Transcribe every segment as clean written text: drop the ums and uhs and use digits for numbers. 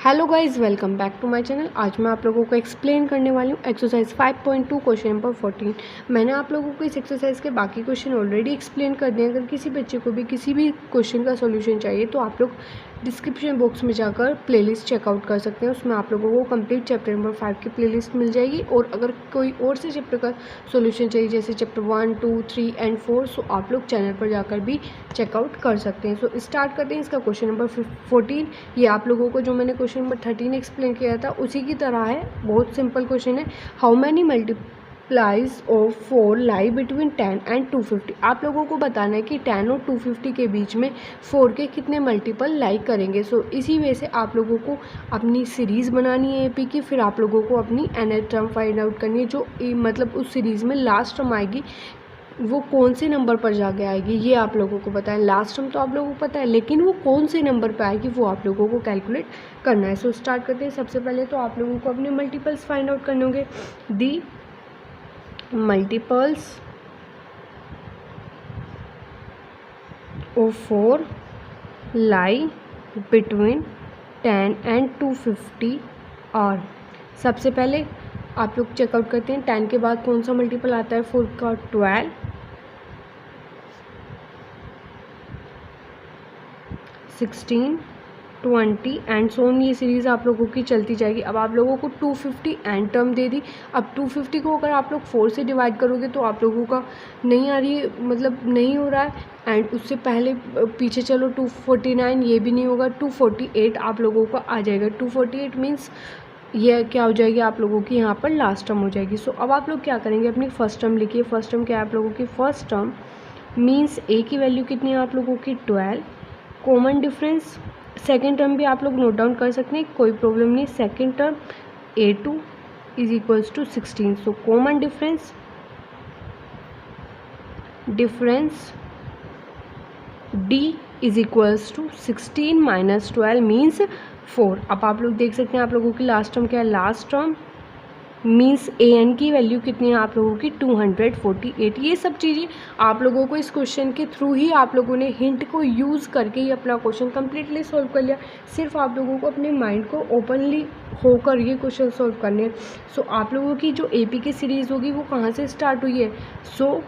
Hello guys, welcome back to my channel. आज मैं आप लोगों को एक्सप्लेन करने वाली हूँ एक्सरसाइज 5.2 क्वेश्चन नंबर 14। मैंने आप लोगों को इस एक्सरसाइज के बाकी क्वेश्चन ऑलरेडी एक्सप्लेन कर दिए। अगर किसी बच्चे को भी किसी भी क्वेश्चन का सॉल्यूशन चाहिए तो आप लोग डिस्क्रिप्शन बॉक्स में जाकर प्लेलिस्ट चेकआउट कर सकते हैं। उसमें आप लोगों को कंप्लीट चैप्टर नंबर 5 की प्लेलिस्ट मिल जाएगी। और अगर कोई और से चैप्टर का सॉल्यूशन चाहिए जैसे चैप्टर 1, 2, 3 एंड 4, सो आप लोग चैनल पर जाकर भी चेकआउट कर सकते हैं। सो स्टार्ट करते हैं इसका क्वेश्चन नंबर 14। ये आप लोगों को जो मैंने क्वेश्चन नंबर 13 एक्सप्लेन किया था उसी की तरह है, बहुत सिंपल क्वेश्चन है। How many multiplies of 4 lie between 10 and 250। आप लोगों को बताना है कि 10 और 250 के बीच में 4 के कितने मल्टीपल लाई करेंगे। सो इसी वे से आप लोगों को अपनी सीरीज़ बनानी है एपी की। फिर आप लोगों को अपनी nth टर्म फाइंड आउट करनी है, जो मतलब उस सीरीज़ में लास्ट टर्म आएगी वो कौन से नंबर पर जाके आएगी, ये आप लोगों को पता है। लास्ट टर्म तो आप लोगों को पता है, लेकिन वो कौन से नंबर पे आएगी वो आप लोगों को कैलकुलेट करना है। सो स्टार्ट करते हैं। सबसे पहले तो आप लोगों को अपने मल्टीपल्स फाइंड आउट करने होंगे। The multiples of 4 lie between 10 and 250 और सबसे पहले आप लोग चेकआउट करते हैं 10 के बाद कौन सा मल्टीपल आता है 4 का, 12, 16, 20 एंड सो ऑन। ये सीरीज़ आप लोगों की चलती जाएगी। अब आप लोगों को 250 एंड टर्म दे दी। अब 250 को अगर आप लोग 4 से डिवाइड करोगे तो आप लोगों का नहीं आ रही है, मतलब नहीं हो रहा है। एंड उससे पहले पीछे चलो 249, ये भी नहीं होगा। 248 आप लोगों का आ जाएगा। 248 मीन्स ये क्या हो जाएगी आप लोगों की यहाँ पर लास्ट टर्म हो जाएगी। सो अब आप लोग क्या करेंगे, अपनी फर्स्ट टर्म लिखिए। फर्स्ट टर्म क्या है आप लोगों की, फर्स्ट टर्म मीन्स ए की वैल्यू कितनी है आप लोगों की, 12। कॉमन डिफरेंस सेकेंड टर्म भी आप लोग नोट डाउन कर सकते हैं, कोई प्रॉब्लम नहीं। Second term A2 is equals to 16। So common difference D is equals to 16 minus 12 means 4। अब आप लोग देख सकते हैं आप लोगों की लास्ट टर्म क्या है, लास्ट टर्म मीन्स an की वैल्यू कितनी है आप लोगों की, 248। ये सब चीज़ें आप लोगों को इस क्वेश्चन के थ्रू ही आप लोगों ने हिंट को यूज़ करके ही अपना क्वेश्चन कम्प्लीटली सॉल्व कर लिया। सिर्फ आप लोगों को अपने माइंड को ओपनली होकर ये क्वेश्चन सॉल्व करने हैं। सो आप लोगों की जो AP की सीरीज़ होगी वो कहाँ से स्टार्ट हुई है, सो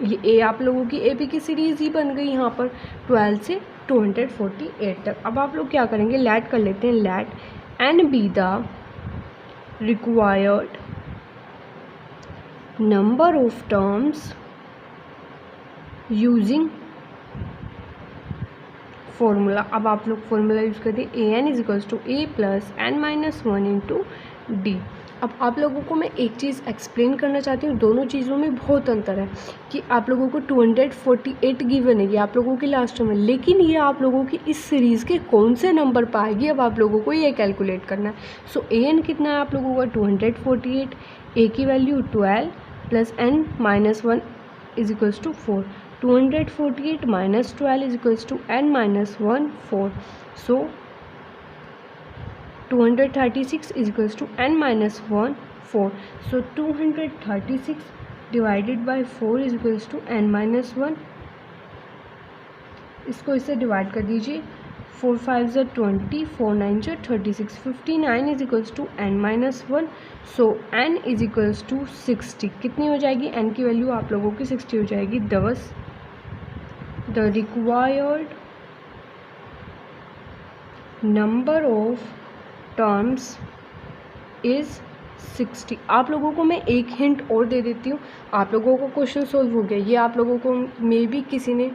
ये आप लोगों की AP की सीरीज़ ही बन गई यहाँ पर 12 से 248 तक। अब आप लोग क्या करेंगे, लेट कर लेते हैं। Let n be the required number of terms using formula. अब आप लोग फॉर्मूला यूज़ करते हैं an is equals to a plus n minus 1 into D. अब आप लोगों को मैं एक चीज़ एक्सप्लेन करना चाहती हूँ, दोनों चीज़ों में बहुत अंतर है कि आप लोगों को 248 गिवन है, ये आप लोगों की लास्ट टर्म है, लेकिन ये आप लोगों की इस सीरीज़ के कौन से नंबर पर आएगी अब आप लोगों को ये कैलकुलेट करना है। सो an कितना है आप लोगों का, 248, a की value 12 plus n minus 1 is equals to 4। 248 minus 12 is equals to n minus 1, 4। So 236 is equals to n minus 1, 4. So 236 divided by 4 is equals to n minus 1. इसको इससे डिवाइड कर दीजिए। 4 5 ज़ा 20, 4 9 ज़ा 36, 59 is equals to n minus 1। So n is equals to 60। कितनी हो जाएगी, n की वैल्यू आप लोगों की 60 हो जाएगी। दस the required number of terms is 60। आप लोगों को मैं एक हिंट और दे देती हूँ, आप लोगों को क्वेश्चन सोल्व हो गया। ये आप लोगों को मे बी किसी ने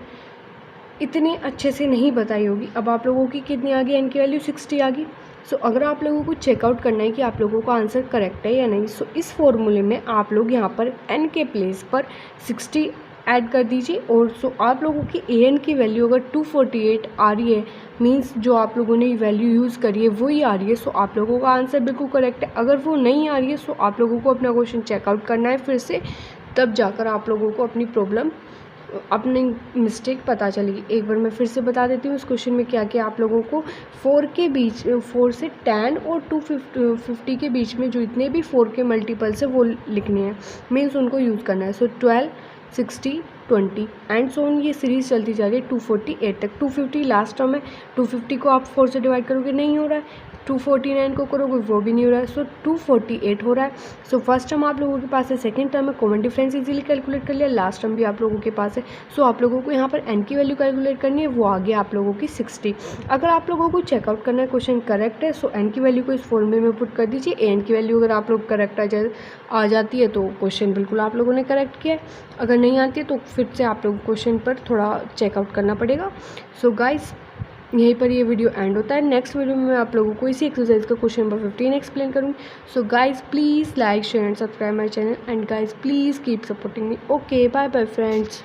इतने अच्छे से नहीं बताई होगी। अब आप लोगों की कितनी आ गई, n की वैल्यू 60 आ गई। सो अगर आप लोगों को चेकआउट करना है कि आप लोगों का आंसर करेक्ट है या नहीं, सो इस फॉर्मूले में आप लोग यहाँ पर n के प्लेस पर 60 ऐड कर दीजिए। और सो आप लोगों की an की वैल्यू अगर 248 आ रही है, मींस जो आप लोगों ने वैल्यू यूज़ करी है वही आ रही है, सो आप लोगों का आंसर बिल्कुल करेक्ट है। अगर वो नहीं आ रही है सो आप लोगों को अपना क्वेश्चन चेकआउट करना है फिर से, तब जाकर आप लोगों को अपनी प्रॉब्लम, अपनी मिस्टेक पता चलेगी। एक बार मैं फिर से बता देती हूँ इस क्वेश्चन में क्या क्या आप लोगों को 4 के बीच, 4 से 10 और 250 के बीच में जो इतने भी 4 के मल्टीपल्स है वो लिखने हैं, मीन्स उनको यूज़ करना है। सो 12, 60, 20 एंड सो ऑन। ये सीरीज़ चलती जा रही है 248 तक। 250 लास्ट टर्म है, 250 को आप 4 से डिवाइड करोगे नहीं हो रहा है, 249 को करोगे वो भी नहीं हो रहा है, सो 248 हो रहा है। सो फर्स्ट टर्म आप लोगों के पास है, सेकंड टर्म में कॉमन डिफरेंस इजीली कैलकुलेट कर लिया, लास्ट टर्म भी आप लोगों के पास है। सो आप लोगों को यहाँ पर एन की वैल्यू कैलकुलेट करनी है, वो आ गया आप लोगों की 60। अगर आप लोगों को चेकआउट करना है क्वेश्चन करेक्ट है, सो एन की वैल्यू को इस फॉर्मूले में पुट कर दीजिए। एन की वैल्यू अगर आप लोग करेक्ट आ जाती है तो क्वेश्चन बिल्कुल आप लोगों ने करेक्ट किया है, अगर नहीं आती है तो फिर से आप लोग क्वेश्चन पर थोड़ा चेकआउट करना पड़ेगा। सो गाइस यहीं पर ये वीडियो एंड होता है। नेक्स्ट वीडियो में मैं आप लोगों को इसी एक्सरसाइज का क्वेश्चन नंबर 15 एक्सप्लेन करूँगी। So guys please like share and subscribe my channel, and guys please keep supporting me. Okay, bye bye friends.